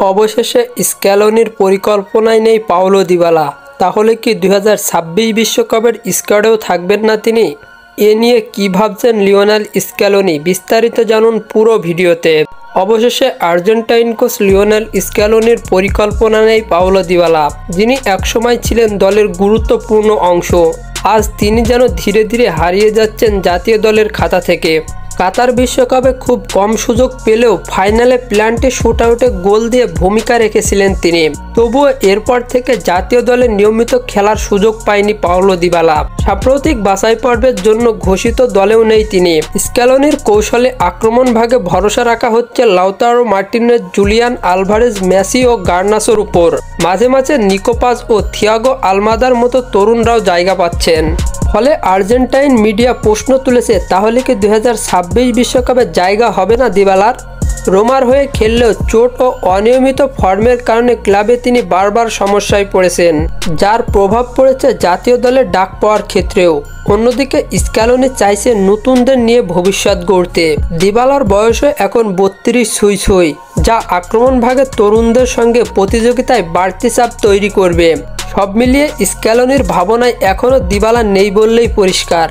অবশেষে স্ক্যালোনির পরিকল্পনায় নেই পাওলো দিবালা। তাহলে কি 2026 বিশ্বকাপের স্কোয়াডেও থাকবেন না তিনি? এ নিয়ে কী ভাবছেন লিওনেল স্ক্যালোনি, বিস্তারিত জানুন পুরো ভিডিওতে। অবশেষে আর্জেন্টাইন কোচ লিওনেল স্ক্যালোনির পরিকল্পনা নেই পাওলো দিবালা, যিনি একসময় ছিলেন দলের গুরুত্বপূর্ণ অংশ। আজ তিনি যেন ধীরে ধীরে হারিয়ে যাচ্ছেন জাতীয় দলের খাতা থেকে। কাতার বিশ্বকাপে খুব কম সুযোগ পেলেও ফাইনালে প্ল্যান্টে শুটআউটে গোল দিয়ে ভূমিকা রেখেছিলেন তিনি। তবুও এরপর থেকে জাতীয় দলে নিয়মিত খেলার সুযোগ পায়নি পাওলো দিবালা। সাম্প্রতিক বাছাই পর্বের জন্য ঘোষিত দলেও নেই তিনি। স্ক্যালোনির কৌশলে আক্রমণ ভাগে ভরসা রাখা হচ্ছে Lautaro Martinez, Julian Alvarez, Messi ও গার্নাচোর উপর। মাঝে মাঝে নিকো পাজ ও থিয়াগো আলমাদার মতো তরুণরাও জায়গা পাচ্ছেন। ফলে আর্জেন্টাইন মিডিয়া প্রশ্ন তুলেছে, তাহলে কি 2026 বিশ্বকাপে জায়গা হবে না দিবালার? রোমার হয়ে খেললেও চোট ও অনিয়মিত ফর্মের কারণে ক্লাবে তিনি বারবার সমস্যায় পড়েছেন, যার প্রভাব পড়েছে জাতীয় দলে ডাক পাওয়ার ক্ষেত্রেও। অন্যদিকে স্ক্যালোনি চাইছে নতুনদের নিয়ে ভবিষ্যৎ গড়তে। দিবালার বয়সও এখন 32 ছুঁই ছুঁই, যা আক্রমণ ভাগে তরুণদের সঙ্গে প্রতিযোগিতায় বাড়তি চাপ তৈরি করবে। সব মিলিয়ে স্ক্যালোনির ভাবনায় এখনও দিবালা নেই বললেই পরিষ্কার।